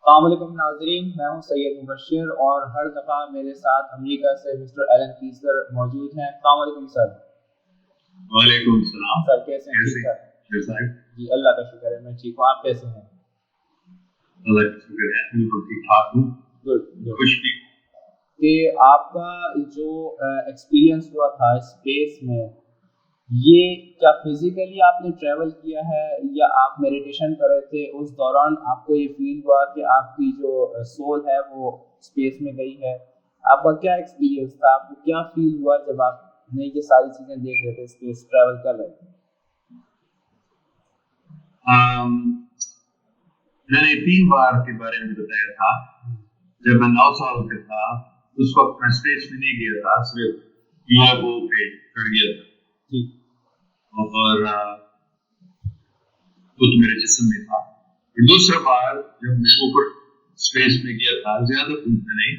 अस्सलाम वालेकुम नाज़रीन, मैं हूं सैयद मुबashir और हर दफ़ा मेरे साथ अमेरिका से मिस्टर एलन कीसलर मौजूद हैं। अस्सलाम वालेकुम सर। वालेकुम सलाम। सर कैसे हैं? ठीक है साहब जी, अल्लाह का शुक्र है, मैं ठीक हूँ। आप कैसे हैं? अल्लाह का शुक्र है, बिल्कुल ठीक ठाक हूँ। गुड। खुश भी कि आपका जो एक्सपीरियंस हुआ था स्पेस में, ये क्या फिजिकली आपने ट्रैवल किया है या आप मेडिटेशन कर रहे थे, उस दौरान आपको ये फील हुआ कि आपकी जो सोल है वो स्पेस में गई है? आपका क्या एक्सपीरियंस था? आपको क्या फील हुआ जब आपने ये सारी चीज़ें देख रहे थे, स्पेस ट्रैवल कर रहे थे? मैंने 3 बार के बारे में बताया था। जब मैं 9 साल का था उस वक्त मैं स्पेस में नहीं गया था, सिर्फ यूएफओ पे चढ़ गया था और वो तो मेरे जिस्म में था। दूसरा बार जब मैं ऊपर स्पेस में गया था, ज्यादा दूर में नहीं,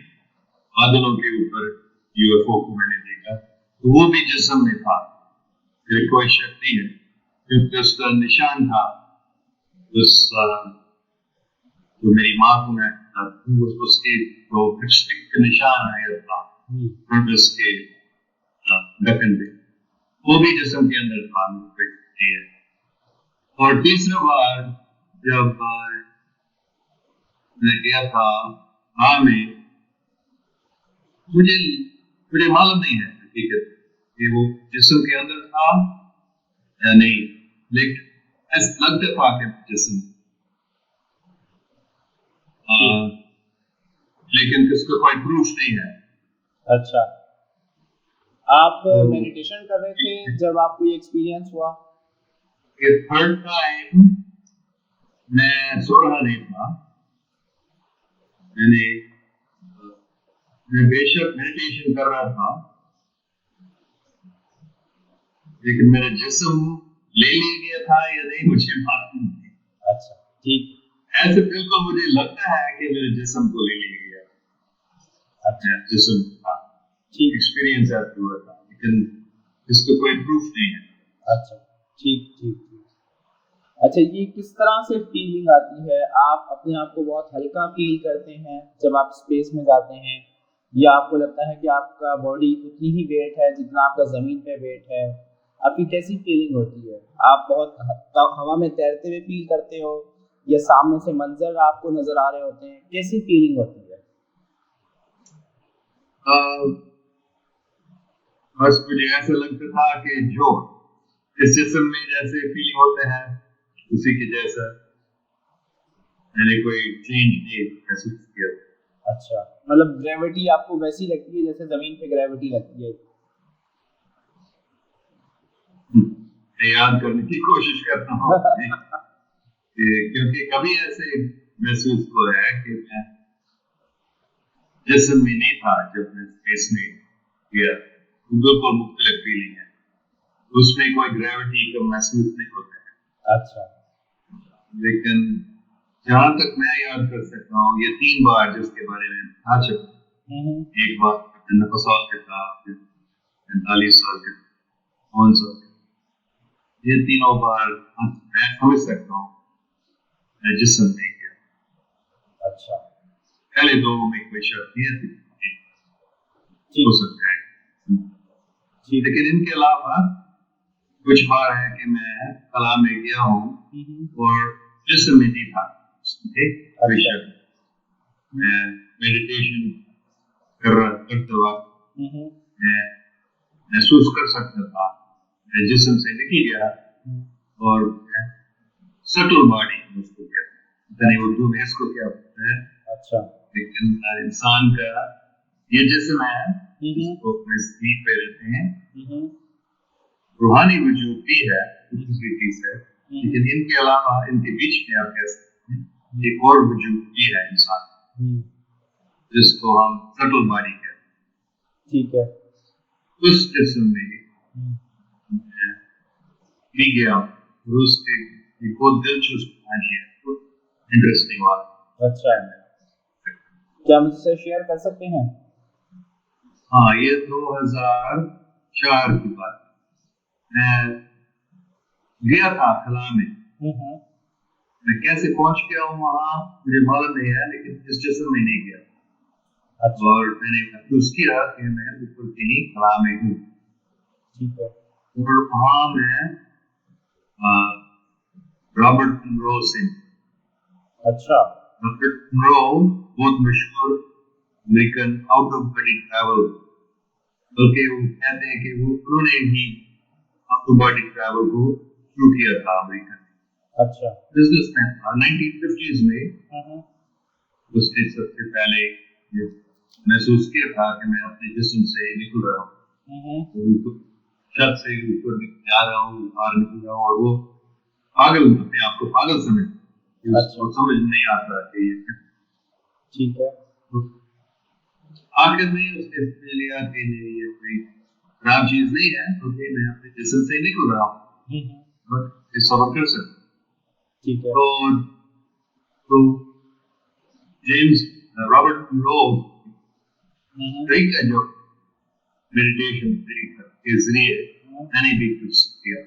बादलों के ऊपर यूएफओ को मैंने देखा, तो वो भी जिस्म में था। फिर कोई शक नहीं है क्योंकि उसका निशान था, उस जो मेरी माँ को मैं उसके जो लिपस्टिक का निशान आया था उसके ढक्कन पे, वो भी जिस्म के अंदर था। और तीसरा बार जब मैं गया था हाँ में, मुझे मालूम नहीं है हकीकत कि वो जिस्म के अंदर था या नहीं, लेकिन ऐसा लगता था कि जिस्म, लेकिन इसका कोई प्रूफ नहीं है। अच्छा, आप मेडिटेशन कर रहे थे जब आपको ये एक्सपीरियंस हुआ? ये थर्ड टाइम मैं सो रहा नहीं था। मैं बेशक मेडिटेशन कर रहा था, लेकिन मेरा जिस्म ले लिया गया था या नहीं मुझे मालूम नहीं। अच्छा, ठीक। ऐसे बिल्कुल मुझे लगता है कि मेरे जिस्म को ले लिया गया। अच्छा, जिस्म था, एक्सपीरियंस ऐसा हुआ था, लेकिन इसका कोई प्रूफ नहीं है। अच्छा, ठीक। अच्छा, ये किस तरह से फीलिंग आती है? आप अपने आप को बहुत हल्का फील करते हैं जब आप स्पेस में जाते हैं, या आपको लगता है कि आपका बॉडी उतनी ही वेट है जितना आपका ज़मीन पे वेट है? आपकी कैसी फीलिंग होती है? आप बहुत हवा में तैरते हुए फील करते हो या सामने से मंजर आपको नजर आ रहे होते हैं? कैसी फीलिंग होती है? बस मुझे ऐसा लगता था कि जो इस जिस्म में जैसे फीलिंग होते हैं उसी के जैसा, मैंने कोई चेंज नहीं महसूस किया। अच्छा, मतलब ग्रेविटी आपको वैसी लगती है जैसे जमीन पे ग्रेविटी लगती है? मैं याद करने की कोशिश करता हूँ क्योंकि कभी ऐसे महसूस हुआ है कि मैं जिस्म में नहीं था जब मैं स्पेस में गया। बिल्कुल मुख्तलिफ फीलिंग है, उसमें कोई ग्रेविटी का महसूस नहीं होता है। अच्छा, लेकिन जहाँ तक मैं याद कर सकता हूँ, ये 3 बार जिसके बारे में बता चुका, एक बार 9 साल का था, 45 साल का, 5 साल का, ये तीनों बार मैं समझ सकता हूँ मैं जिस्म नहीं गया। अच्छा, पहले 2 में कोई शक नहीं थी, हो सकता है, लेकिन इनके अलावा कुछ बार है कि मैं कला में गया हूँ और जिस्म में नहीं था। मैं मेडिटेशन करते वक्त मैं महसूस कर सकता था मैं जिस्म से निकल गया और सटल बॉडी, उसको कहते हैं उर्दू में, इसको क्या बोलते हैं। अच्छा, लेकिन इंसान का ये जिस्म है जिसको अपने शरीर पे रहते हैं, रूहानी वजूद भी है दूसरी चीज है, लेकिन इनके अलावा इनके बीच में आप कह सकते हैं एक और वजूद भी है इंसान, जिसको हम सटल बॉडी कहते हैं। ठीक है, उस जिस्म में भी गया और उसके एक बहुत दिलचस्प कहानी है, इंटरेस्टिंग बात। अच्छा, क्या मुझसे शेयर कर सकते हैं? हाँ, ये 2004 की बात। मैं गया था खला में, मैं कैसे पहुंच गया हूँ वहां मुझे मालूम नहीं है, लेकिन इस जिस्म में नहीं गया। अच्छा। और मैंने महसूस किया कि मैं बिल्कुल कहीं खला में हूँ। ठीक है। और वहां मैं रॉबर्ट मनरो से, अच्छा। रॉबर्ट मनरो बहुत मशहूर American out of body travel, बल्कि वो कहते हैं कि वो उन्होंने भी आउट ऑफ बॉडी ट्रैवल को शुरू किया था अमेरिका में। अच्छा। बिजनेसमैन था 1950s में। उसने सबसे पहले ये महसूस किया था कि मैं अपने जिस्म से निकल रहा हूँ, छत से ऊपर जा रहा हूँ, बाहर निकल रहा हूँ, और वो पागल, अपने आप को पागल समझ, उसको समझ नहीं आता कि ये। ठीक है। आखिर में उसने समझ लिया कि ये कोई खराब चीज नहीं है, क्योंकि मैं अपने जिस्म से निकल रहा हूँ और इस सबर कर सकता। ठीक है। तो जेम्स रॉबर्ट मनरो का जो मेडिटेशन के जरिए मैंने भी कुछ किया,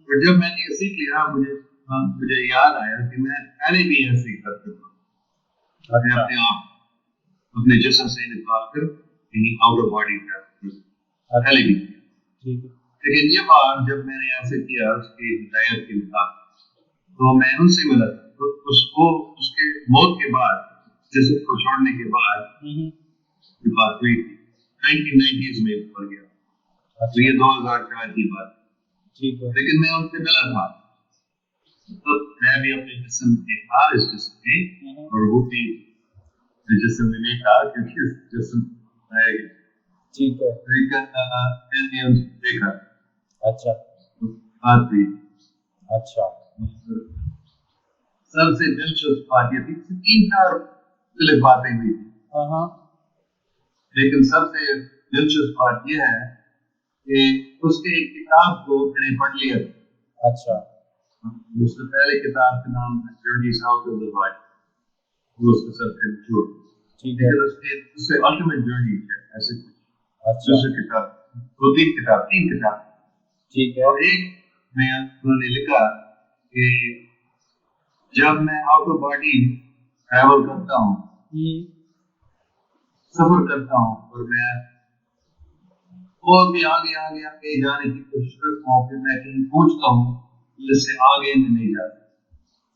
और जब मैंने ये सीख लिया मुझे याद आया कि मैं पहले भी ऐसे ही करता था। मैं अपने आप अपने जिस्म से निकाल कर कहीं आउट ऑफ बॉडी पहले भी किया। लेकिन ये बार जब मैंने ऐसे किया उसकी हिदायत के मुताबिक, तो मैं उनसे मिला, तो उसको उसके मौत के बाद, जिस्म को छोड़ने के बाद ये बात हुई थी 1990s में ऊपर गया। तो ये 2004 की बात। ठीक है। लेकिन मैं उनसे मिला था, तो मैं भी अपने जिस्म में था, इस जिस्म में, और वो भी जिस्म में नहीं था, क्योंकि जिस्म है। ठीक है। लेकिन मैंने उनको देखा। अच्छा। बात हुई। अच्छा। सबसे दिलचस्प बात ये थी, 3-4 बातें हुई थी, लेकिन सबसे दिलचस्प बात यह है कि उसके एक किताब को मैंने पढ़ लिया। अच्छा। उसके पहले किताब का नाम journeys out of the body, वो उसका सबसे मशहूर। लेकिन उससे अल्टीमेट जर्नी है ऐसे कुछ। अच्छा। दूसरी किताब, 3 किताब। ठीक है। और एक में उन्होंने लिखा कि जब मैं आउट ऑफ बॉडी ट्रैवल करता हूँ, सफर करता हूँ, और मैं और भी आगे आगे आगे जाने की कोशिश करता हूँ, फिर मैं कहीं पहुंचता हूँ जिससे आगे नहीं जाता।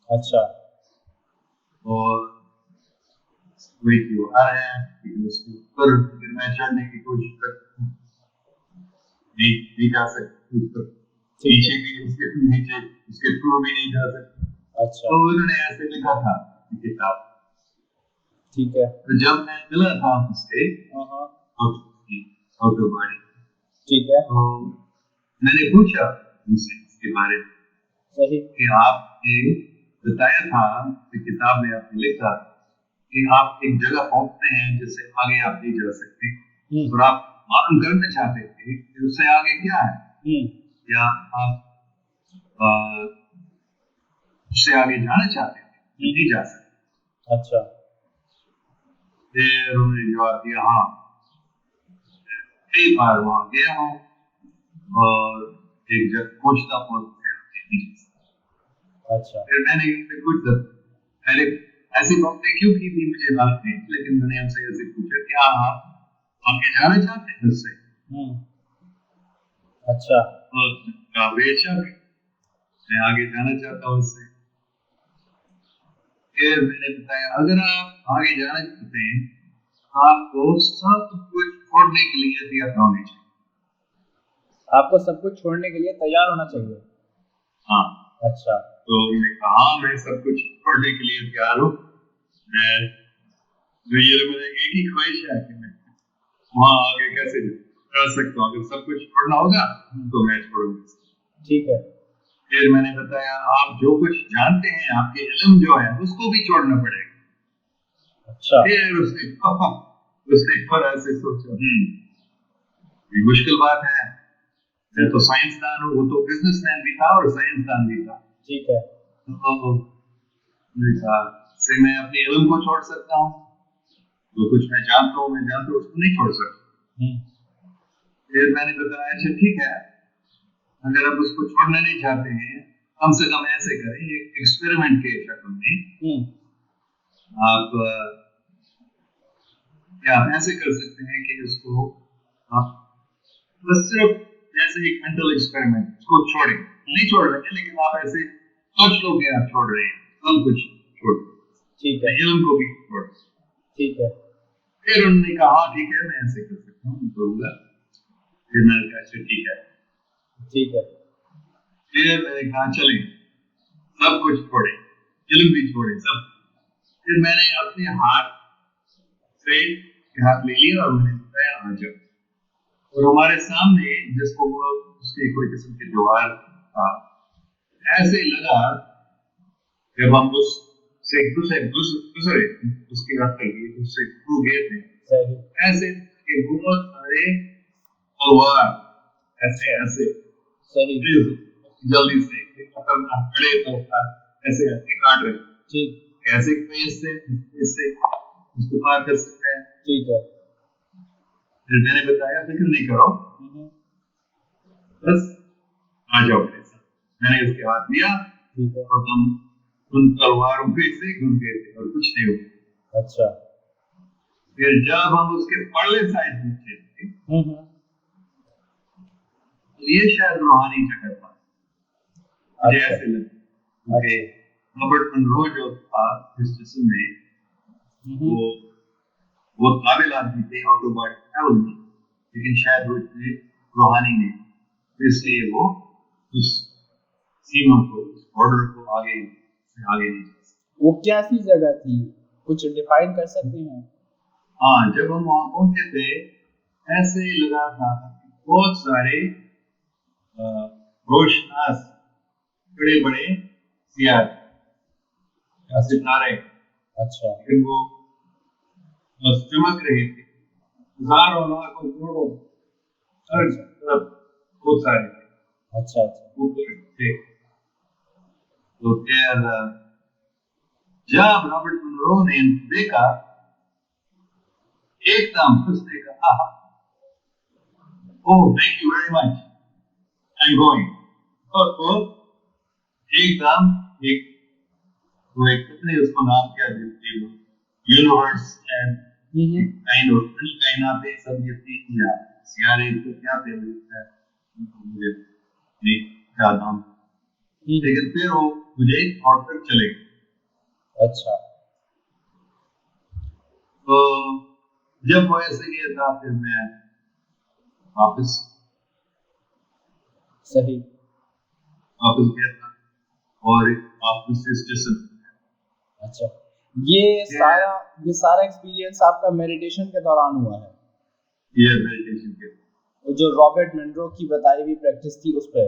अच्छा। और वही क्यों आ रहे हैं, लेकिन उसके ऊपर फिर मैं चढ़ने की कोशिश करता हूँ, नहीं जा सकता ऊपर, नीचे भी इसके थ्रू भी नहीं जा सकता। अच्छा। तो उन्होंने ऐसे लिखा था किताब। ठीक है। तो जब मैं मिला था उससे आउट ऑफ बॉडी, ठीक है, तो मैंने पूछा उनसे इसके बारे में। सही। कि आपने बताया था कि किताब में आपने लिखा कि आप एक जगह पहुंचते हैं जिससे आगे आप नहीं जा सकते, और आप मालूम करना चाहते थे कि उससे आगे क्या है, या आप उससे आगे जाना चाहते थे, नहीं जा सकते। अच्छा। फिर उन्होंने जवाब दिया, हाँ, कई बार वहां गया हूँ और एक जगह पहुंचता हूँ। अच्छा। फिर मैंने कुछ पहले ऐसी बातें क्यों की थी मुझे मालूम नहीं, लेकिन मैंने हमसे ऐसे पूछा, क्या आप आगे जाना चाहते हैं उससे? अच्छा। और बेशक मैं आगे जाना चाहता हूँ उससे। फिर मैंने बताया, अगर आप आगे जाना चाहते हैं, आपको सब कुछ छोड़ने के लिए तैयार होना चाहिए। आपको सब कुछ छोड़ने के लिए तैयार होना चाहिए? हाँ। अच्छा। तो मैंने कहा, मैं सब कुछ छोड़ने के लिए तैयार हूँ। मेरी एक ही ख्वाहिश है कि मैं वहाँ आगे कैसे जा सकता हूँ। अगर सब कुछ छोड़ना होगा तो मैं छोड़ूंगा। ठीक है। फिर मैंने बताया, आप जो कुछ जानते हैं, आपके इल्म जो है, उसको भी छोड़ना पड़ेगा। अच्छा। फिर उसने थोड़ा से सोचा, ये मुश्किल बात है, मैं तो साइंसदान हूँ, वो तो बिजनेसमैन भी था और साइंसदान भी था। ठीक है। तो मैं अपने इल्म को छोड़ सकता हूँ, जो कुछ मैं जानता हूँ उसको नहीं छोड़ सकता। फिर मैंने बताया, अच्छा ठीक है, अगर आप उसको छोड़ना नहीं चाहते हैं, कम से कम ऐसे करें, एक एक्सपेरिमेंट के शक्ल में आप क्या आप ऐसे कर सकते हैं कि उसको आप बस सिर्फ जैसे एक मेंटल एक्सपेरिमेंट उसको छोड़ें, नहीं छोड़ रहे लेकिन आप ऐसे सोच लो कि आप छोड़ रहे हैं, सब कुछ छोड़, ठीक है, इल्म को भी छोड़, ठीक है। फिर उन्होंने कहा हाँ ठीक है मैं ऐसे कर सकता हूँ, बोलूँगा। फिर मैंने कहा अच्छा ठीक है, ठीक है। फिर मैंने कहा चलें सब कुछ छोड़े, इल्म भी छोड़े सब। फिर मैंने अपने हाथ से हाथ ले लिया और मैंने बताया आ जाओ, और हमारे सामने जिसको वो उसके कोई किस्म के दीवार था, ऐसे लगा जब हम उससे गुजरे उसके हाथ तक उससे थ्रू गए थे, ऐसे कि बहुत सारे तलवार ऐसे ऐसे सही जल्दी से खतरनाक खड़े तो ऐसे ऐसे काट रहे, ठीक, ऐसे कोई इससे उसको पार कर सकता है, ठीक है। फिर मैंने बताया फिक्र नहीं करो, बस आ जाओ मेरे साथ। मैंने उसके हाथ लिया और हम उन तलवारों पे से घुस गए थे और कुछ नहीं हुआ। अच्छा। फिर जब हम उसके परले साइड पहुंचे थे, ये शायद रूहानी जगह था, मुझे ऐसे लगा कि रॉबर्ट मनरो जो था इस जिस्म में वो काबिल आदमी थे आउटर बॉडी ट्रैवल में, लेकिन शायद वो इतने रूहानी नहीं, इसलिए वो उस सीमा को, उस बॉर्डर को आगे नहीं जा सकते। वो क्या सी जगह थी, कुछ डिफाइन कर सकते हैं? हाँ, जब हम वहां पहुंचे थे ऐसे लगा था बहुत सारे रोशनास बड़े बड़े सितारे, अच्छा, लेकिन वो बस चमक रहे थे, हजारों लाखों करोड़ों हर तरफ बहुत सारे थे। अच्छा अच्छा, ऊपर थे। तो फिर जब रॉबर्ट मनरो ने देखा, एकदम उसने कहा oh thank you very much, I am going, और वो एकदम एक कितने उसको नाम क्या देते हैं, यूनिवर्स एंड काइंड ऑफ कायनातें सब ये थी या सियारे को क्या दे देता है, मुझे नहीं क्या नाम, लेकिन फिर वो मुझे छोड़कर चले गए। अच्छा। तो जब वो ऐसे गया था फिर मैं वापस गया था और वापस इस जिस्म। अच्छा, ये सारा एक्सपीरियंस आपका मेडिटेशन के दौरान हुआ है? ये मेडिटेशन के, वो जो रॉबर्ट मनरो की बताई हुई प्रैक्टिस थी उस पे?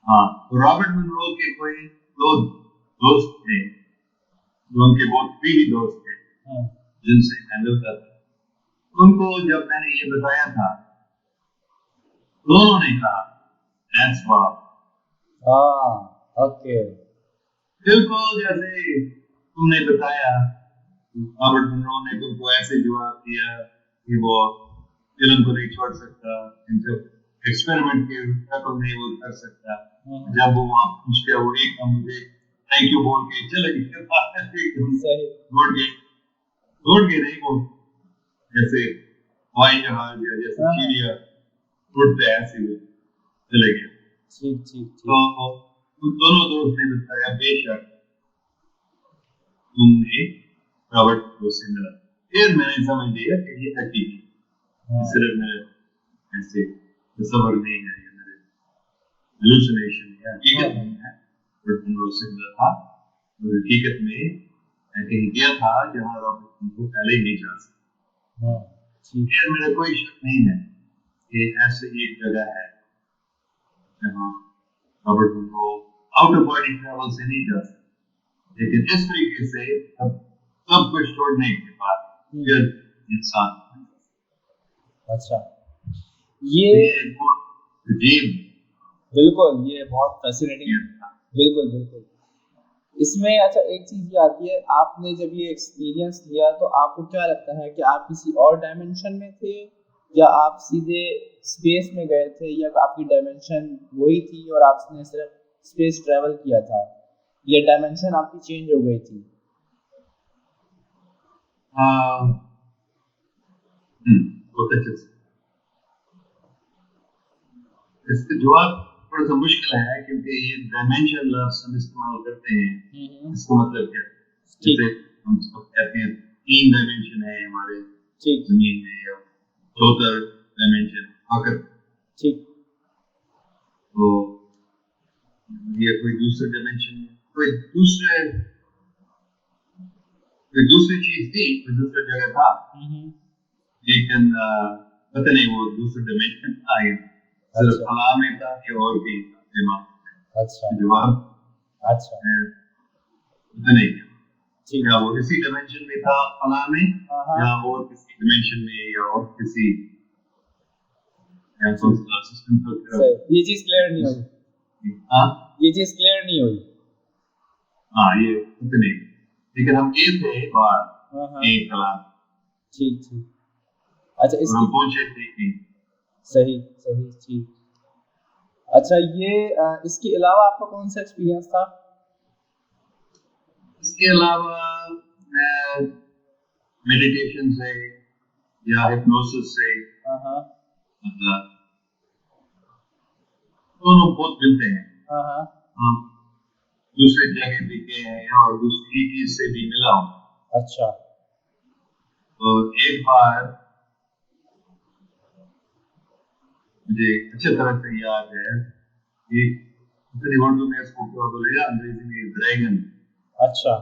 हाँ, तो रॉबर्ट मनरो के कोई दो दोस्त थे जो उनके बहुत करीबी दोस्त थे, जिनसे मैं मिलता था। उनको जब मैंने ये बताया था, दोनों ने कहा दैट्स वाव। ओके, बिल्कुल जैसे तुमने बताया, रॉबर्ट मनरो ने तुमको ऐसे जवाब दिया कि वो इल्म को नहीं छोड़ सकता, जब एक्सपेरिमेंट के शक्ल में वो कर सकता, जब वो वहां पहुंच गया वो एकदम मुझे थैंक यू बोल के चले गए, दौड़ गए नहीं, वो जैसे हवाई जहाज या जैसे चिड़िया उड़ते ऐसे वो चले गए। तो उन दोनों दोस्त ने बताया बेशक तुमने रॉबर्ट को से मिला, फिर मैंने समझ लिया कि ये हकीकी सिर्फ मेरे ऐसे तस्वर नहीं है, ये मेरे हेलुसिनेशन है, हकीकत नहीं है। रॉबर्ट मनरो से मिला था और हकीकत में कहीं गया था जहाँ रॉबर्ट मनरो पहले नहीं जा सकता। फिर मेरा कोई शक नहीं है कि ऐसे एक जगह है जहाँ Robert Monroe outer body travel से नहीं जा सकता, लेकिन इस तरीके से सब कुछ छोड़ने के बाद फिर इंसान। अच्छा, ये अजीब, बिल्कुल ये बहुत फैसिनेटिंग है, बिल्कुल बिल्कुल। इसमें अच्छा एक चीज ये आती है, आपने जब ये एक्सपीरियंस लिया तो आपको क्या लगता है कि आप किसी और डायमेंशन में थे या आप सीधे स्पेस में गए थे, या आपकी डायमेंशन वही थी और आपने सिर्फ स्पेस ट्रेवल किया था, ये डायमेंशन आपकी चेंज हो गई थी? बहुत अच्छे से। इसका जवाब थोड़ा सा मुश्किल है क्योंकि ये डायमेंशन लफ्ज हम इस्तेमाल करते हैं, इसका मतलब क्या है? जैसे हम सब कहते हैं 3 डायमेंशन है हमारे जमीन में, या चौथा डायमेंशन अगर ठीक, तो ये कोई दूसरा डायमेंशन, कोई दूसरी चीज थी, कोई दूसरा जगह था, लेकिन पता नहीं वो दूसरा डायमेंशन था या सिर्फ फला में था कि और भी दिमाग। अच्छा, जवाब अच्छा, पता नहीं क्या वो इसी डायमेंशन में था फला में, या और किसी डायमेंशन में, या और किसी सोलर सिस्टम का। ये चीज क्लियर नहीं हुई। हाँ, ये चीज क्लियर नहीं हुई। हाँ, ये पता नहीं, लेकिन हम गए थे बाहर एक कला। ठीक ठीक। अच्छा, इसकी पहुंचे थे। सही सही, ठीक। अच्छा, ये इसके अलावा आपका कौन सा एक्सपीरियंस था? इसके अलावा मैं मेडिटेशन से या हिप्नोसिस से दोनों बहुत मिलते हैं। हम दूसरे जगह भी गए हैं और दूसरी चीज से भी मिला हूँ। अच्छा। तो एक बार मुझे अच्छी तरह से याद है कि उर्दू में इसको क्या बोलेगा, अंग्रेजी में ड्रैगन। अच्छा।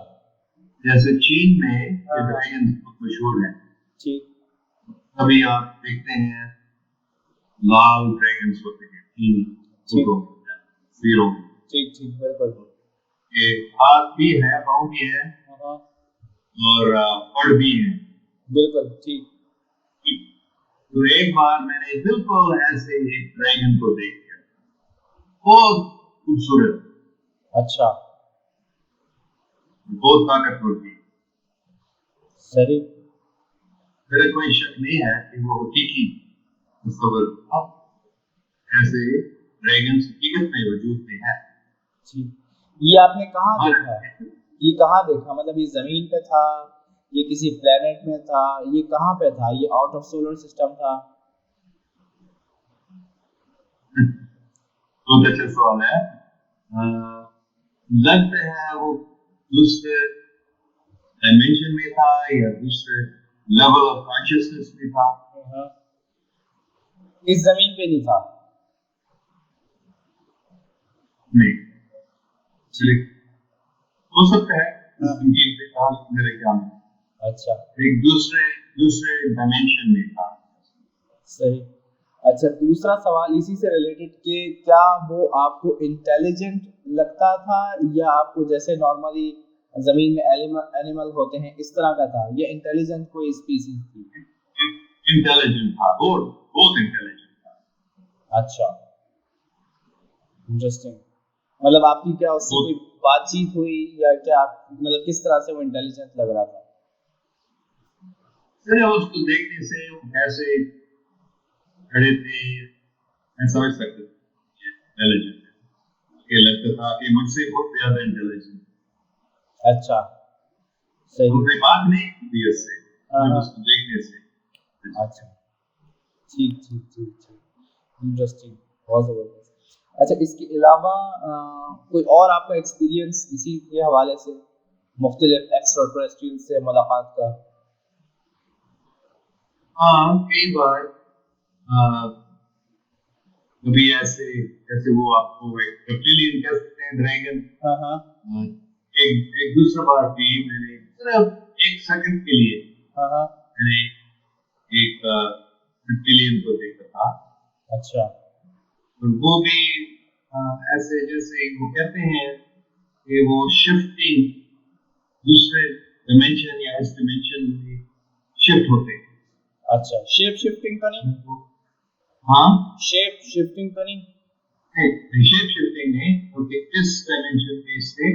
जैसे चीन में ड्रैगन बहुत मशहूर है। ठीक। कभी आप देखते हैं लाल ड्रैगन्स होते हैं वीरों। ठीक ठीक, बिल्कुल। ये हाथ भी है, पाँव भी है, और पड़ भी है। बिल्कुल ठीक। तो एक बार मैंने बिल्कुल ऐसे एक ड्रैगन को देख लिया, बहुत खूबसूरत। अच्छा। बहुत ताकतवर थी। सही। मेरा कोई शक नहीं है कि वो हकीकी मुस्तक़बिल ऐसे ड्रैगन हकीकत में वजूद में है। जी। ये आपने कहाँ देखा? ये कहाँ देखा? मतलब ये जमीन पे था, ये किसी प्लेनेट में था, ये कहाँ पे था? ये आउट ऑफ सोलर सिस्टम था? बहुत अच्छा सवाल है। लगता है वो दूसरे डायमेंशन में था या दूसरे लेवल ऑफ कॉन्शियसनेस में था। इस जमीन पे नहीं था? नहीं, हो सकता है जमीन पे था मेरे ख्याल में। अच्छा। एक दूसरे डायमेंशन में था। सही। अच्छा, दूसरा सवाल इसी से रिलेटेड कि क्या वो आपको इंटेलिजेंट लगता था, या आपको जैसे नॉर्मली जमीन में एनिमल होते हैं इस तरह का था, या इंटेलिजेंट कोई स्पीसीज थी? इंटेलिजेंट था, बहुत इंटेलिजेंट था। अच्छा, इंटरेस्टिंग। मतलब आपकी क्या उससे कोई बातचीत हुई, या क्या मतलब किस तरह से वो इंटेलिजेंट लग रहा था? उसको देखने से कैसे खड़े थे मैं समझ सकता था इंटेलिजेंट। ये लगता था कि मुझसे बहुत ज्यादा इंटेलिजेंट। अच्छा, सही। कोई बात नहीं हुई उससे, उसको देखने से। अच्छा, ठीक ठीक ठीक ठीक, इंटरेस्टिंग, बहुत जबरदस्त। अच्छा, इसके अलावा कोई और आपका एक्सपीरियंस इसी के हवाले से, मुख्तलिफ एक्स्ट्राटेरेस्ट्रियल से मुलाकात का? हाँ, कई बार कभी ऐसे जैसे वो आपको एक रेप्टिलियन कह सकते हैं, ड्रैगन। एक दूसरा बार भी मैंने सिर्फ एक सेकंड के लिए मैंने एक रेप्टिलियन को देखा था। अच्छा। और वो भी ऐसे जैसे वो कहते हैं कि वो शिफ्टिंग दूसरे डिमेंशन या इस डिमेंशन में शिफ्ट होते हैं। अच्छा, शेप शिफ्टिंग तो नहीं? हाँ, शेप शिफ्टिंग तो नहीं? शेप शिफ्टिंग नहीं, क्योंकि इस डायमेंशन में से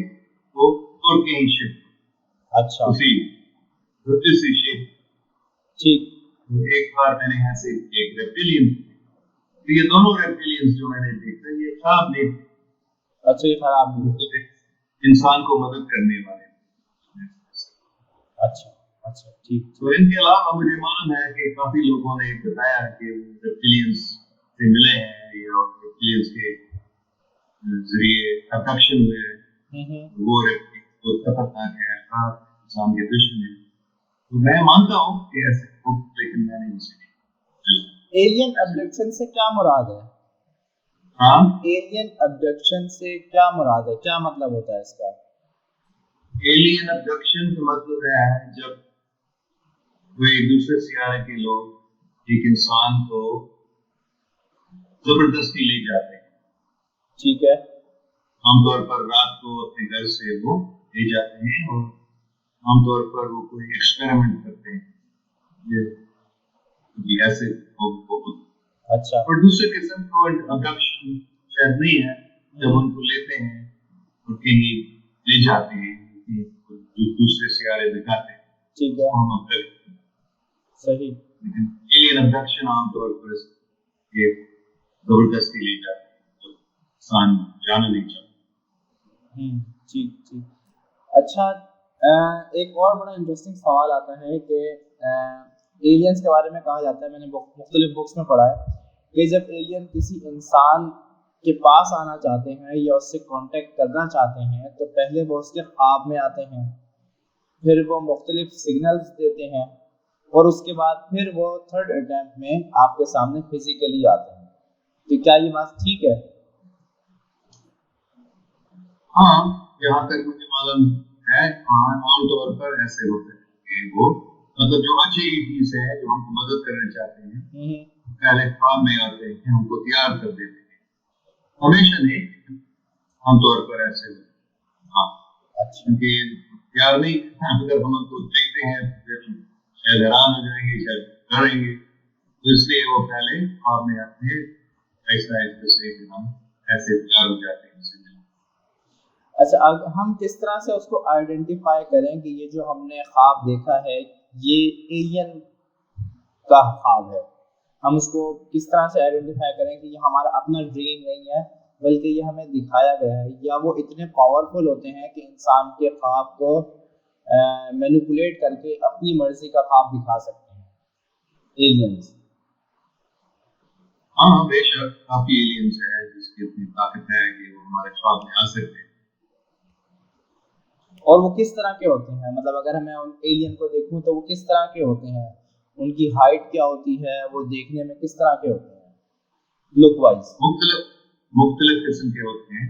वो और कहीं शिफ्ट। अच्छा, उसी शेप। ठीक। तो एक बार मैंने ऐसे एक रेप्टिलियन, तो ये दोनों रेप्टिलियंस जो मैंने देखा ये ख्वाब में। अच्छा, ये खराब नहीं है। इंसान को मदद करने वाले। अच्छा अच्छा, ठीक। तो इनके अलावा मुझे मालूम है कि काफी लोगों ने बताया कि रेप्टिलियंस से मिले हैं या रेप्टिलियंस के जरिए अब्डक्शन हुए हैं। वो रेप्टिलियंस खतरनाक है, इंसान के दुश्मन है। तो मैं मानता हूँ कि ऐसे हो, लेकिन मैंने इसे एलियन अब्डक्शन से क्या मुराद है? हाँ, एलियन अब्डक्शन से क्या मुराद है, क्या मतलब होता है इसका? एलियन अब्डक्शन का मतलब है जब कोई दूसरे सियारे के लोग एक इंसान को जबरदस्ती ले जाते हैं। ठीक है। आमतौर पर रात को अपने घर से वो ले जाते हैं और आमतौर पर वो कोई एक्सपेरिमेंट करते हैं, ये ऐसे अच्छा। और दूसरे किस्म का अब्डक्शन शायद नहीं है, जब उनको लेते हैं और कहीं ले जाते हैं, दूसरे सियारे दिखाते हैं। ठीक है, सही। लेकिन एलियन अब्डक्शन आमतौर पर ये जबरदस्ती ले जाते हैं, तो इंसान जाना नहीं चाहता। ठीक ठीक। अच्छा, एक और बड़ा इंटरेस्टिंग सवाल आता है कि एलियंस के बारे में कहा जाता है, मैंने मुख्तलिफ बुक्स में पढ़ा है कि जब एलियन किसी इंसान के पास आना चाहते हैं या उससे कांटेक्ट करना चाहते हैं तो पहले वो उसके ख्वाब में आते हैं, फिर वो मुख्तलिफ सिग्नल्स देते हैं और उसके बाद फिर वो थर्ड अटेम्प्ट में आपके सामने फिजिकली आते हैं। तो क्या ये बात ठीक है? हाँ, यहाँ तक मुझे मालूम है, आमतौर पर ऐसे होते हैं कि वो मतलब जो अच्छी चीज है, जो हमको मदद करना चाहते हैं, पहले ख्वाब में आते हैं, हमको तैयार कर देते हैं। हमेशा नहीं, आमतौर पर ऐसे होते हैं। हाँ, क्योंकि तैयार नहीं, अगर हम उनको देखते हैं शायद हैरान हो जाएंगे, शायद डरेंगे, तो इसलिए वो पहले ख्वाब में आते हैं, ऐसा से हम ऐसे तैयार हो जाते हैं। अच्छा, हम किस तरह से उसको आइडेंटिफाई करें कि ये जो हमने ख्वाब देखा है ये एलियन का ख्वाब है? हम उसको किस तरह से आइडेंटिफाई करें कि ये हमारा अपना ड्रीम नहीं है बल्कि ये हमें दिखाया गया है, या वो इतने पावरफुल होते हैं कि इंसान के ख्वाब को मैनिपुलेट करके अपनी मर्जी का ख्वाब दिखा सकते हैं एलियंस? हाँ, बेशक काफी एलियंस है जिसकी इतनी ताकत है कि वो हमारे ख्वाब में आ सकते हैं। और वो किस तरह के होते हैं? मतलब अगर मैं उन एलियन को देखूं तो वो किस तरह के होते हैं, उनकी हाइट क्या होती है, वो देखने में किस तरह के होते हैं लुक वाइज? मुख्तलिफ किस्म के होते हैं।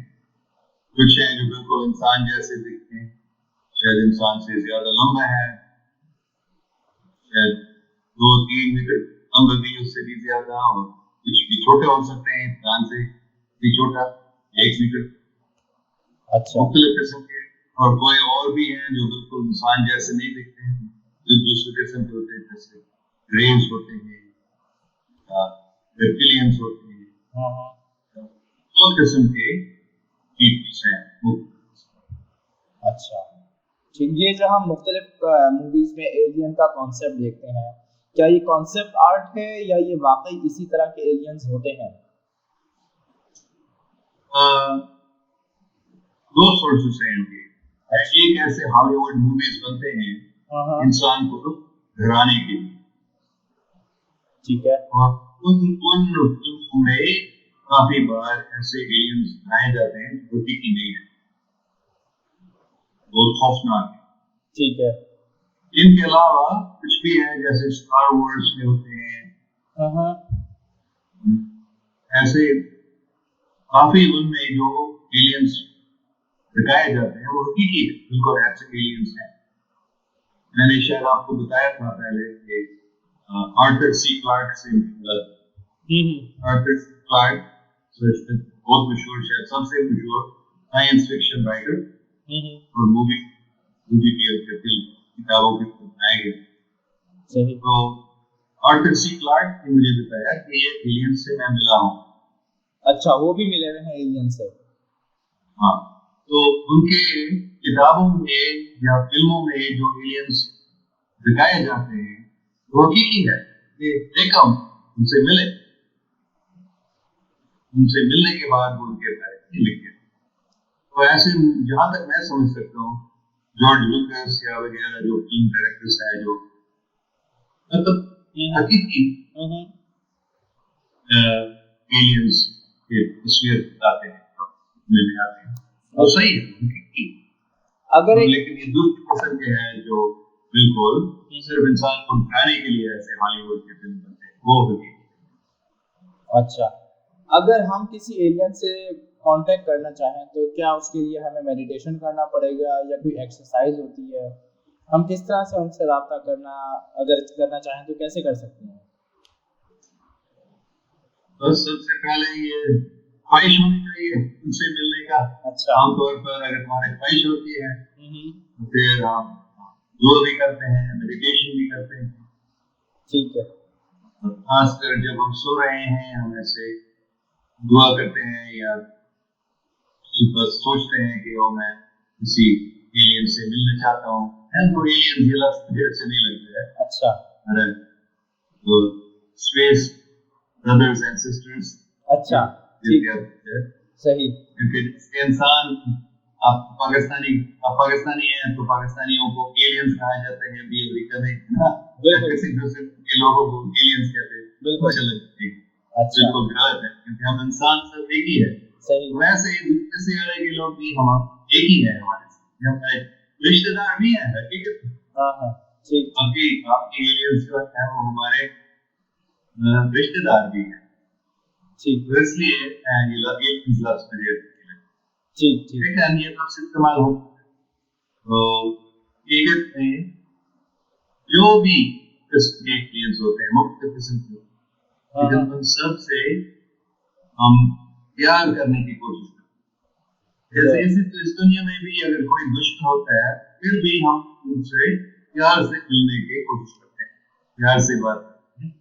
कुछ हैं जो बिल्कुल इंसान जैसे दिखते हैं, शायद इंसान से ज्यादा लंबा है, शायद 2-3 मीटर लंबा भी, उससे भी ज्यादा, और कुछ भी छोटे हो सकते हैं, इंसान से भी छोटा, 1 मीटर। अच्छा, मुख्तलिफ किस्म के। और कोई और भी हैं जो बिल्कुल इंसान जैसे नहीं दिखते हैं, जो दूसरे किस्म के होते हैं, जैसे ग्रेन्स होते हैं, रेप्टिलियंस होते हैं, बहुत किस्म के कीट्स हैं। अच्छा ठीक। ये जो हम मुख्तलिफ मूवीज में एलियन का कॉन्सेप्ट देखते हैं, क्या ये कॉन्सेप्ट आर्ट है या ये वाकई इसी तरह के एलियंस होते हैं? दो सोर्सेस हैं इनके। एक ऐसे हॉलीवुड मूवीज बनते हैं इंसान को डराने के लिए, ठीक है, और उन फिल्मों में काफी बार ऐसे एलियंस बनाए जाते हैं जो हकीकी नहीं है, बहुत खौफनाक है। ठीक है। इनके अलावा कुछ भी है जैसे स्टार वॉर्स में होते हैं, ऐसे काफी उनमें जो एलियंस दिखाए जाते हैं वो हकीकी बिल्कुल ऐसे एलियंस हैं। मैंने शायद आपको बताया था पहले कि आर्थर सी क्लार्क से आर्थर सी क्लार्क बहुत मशहूर, शायद सबसे मशहूर साइंस फिक्शन राइटर और मूवी के फिल्म किताबों के बनाए गए। तो आर्थर सी क्लार्क ने मुझे बताया कि ये एलियन से मैं मिला हूँ। अच्छा, वो भी मिले हुए हैं एलियन से? हाँ, तो उनके किताबों में या फिल्मों में जो एलियंस दिखाए जाते हैं वो हकीकी है। ये देखा उनसे मिले, उनसे मिलने के बाद वो उनके बारे में लिखे। तो ऐसे जहाँ तक मैं समझ सकता हूँ जॉर्ज लुकास या वगैरह जो फिल्म डायरेक्टर्स है जो मतलब हकीकी एलियंस के तस्वीर बताते हैं में आते हैं वो सही है हकीकी। अगर लेकिन ये दुष्ट किस्म के हैं जो बिल्कुल सिर्फ इंसान को दिखाने के लिए ऐसे हॉलीवुड के फिल्म बनते हैं वो हकीकी। अच्छा, अगर हम किसी एलियन से कांटेक्ट करना चाहें तो क्या उसके लिए हमें मेडिटेशन करना पड़ेगा या कोई एक्सरसाइज होती है? हम किस तरह से उनसे राब्ता करना चाहें तो कैसे कर सकते हैं? बस सबसे पहले ये ख्वाहिश होनी चाहिए उनसे मिलने का। अच्छा, आमतौर पर अगर तुम्हारी ख्वाहिश होती है तो फिर आप दुआ भी करते हैं, मेडिटेशन भी करते हैं। ठीक है। खासकर जब हम सो रहे हैं हम ऐसे दुआ करते हैं या बस सोचते हैं कि ओ मैं किसी एलियन से मिलना चाहता हूँ। तो एलियन ये लफ्ज़ मुझे अच्छे नहीं लगता है। अच्छा, अरे तो स्पेस ब्रदर्स एंड सिस्टर्स। अच्छा, ठीक है, सही। क्योंकि इंसान आप पाकिस्तानी हैं तो पाकिस्तानियों को एलियंस कहा जाता है भी अमेरिका में ना के लोगों को एलियंस कहते हैं। बिल्कुल अच्छा लगता है। अच्छा, बिल्कुल गलत है क्योंकि हम इंसान सब एक ही है। सही। वैसे दूसरे सियारे के लोग भी हम एक ही है हमारे हमारे रिश्तेदार भी हैं हकीकत। हाँ ठीक। आपकी एलियंस जो है वो हमारे रिश्तेदार भी हैं। ठीक, तो इसलिए ये लफ्ज़ मुझे ठीक है ये लफ्ज़ इस्तेमाल हो तो ये कहते हैं जो भी किस्म के एलियंस होते हैं मुख्तलिफ किस्म के लेकिन उन सब से हम प्यार करने की कोशिश करते हैं। जैसे इस दुनिया में भी अगर कोई दुश्मन होता है फिर भी हम उनसे प्यार से मिलने की कोशिश करते हैं, प्यार से बात करते हैं,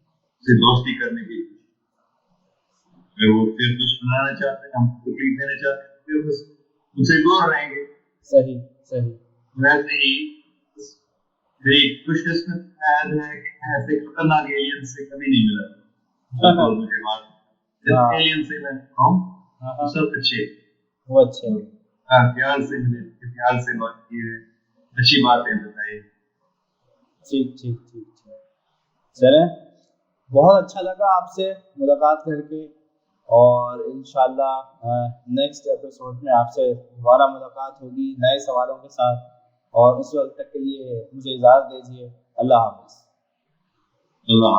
से दोस्ती करने की कोशिश। अगर वो फिर दुश्मन आना चाहते हैं हम तकलीफ देना चाहते हैं फिर बस उनसे दूर रहेंगे। सही सही। वैसे ही मेरी खुशकिस्मत है कि ऐसे खतरनाक एलियन से कभी नहीं मिला तो मुझे बात एलियन से मैं कहूँ सब अच्छे वो अच्छे प्यार से मिले, प्यार से बात की है, अच्छी बातें बताई। ठीक ठीक ठीक ठीक। चलें, बहुत अच्छा लगा आपसे मुलाकात करके और इंशाल्लाह नेक्स्ट एपिसोड में आपसे दोबारा मुलाकात होगी नए सवालों के साथ। और उस वक्त तक के लिए मुझे इजाज़त दीजिए। अल्लाह हाफ़िज़। अल्लाह।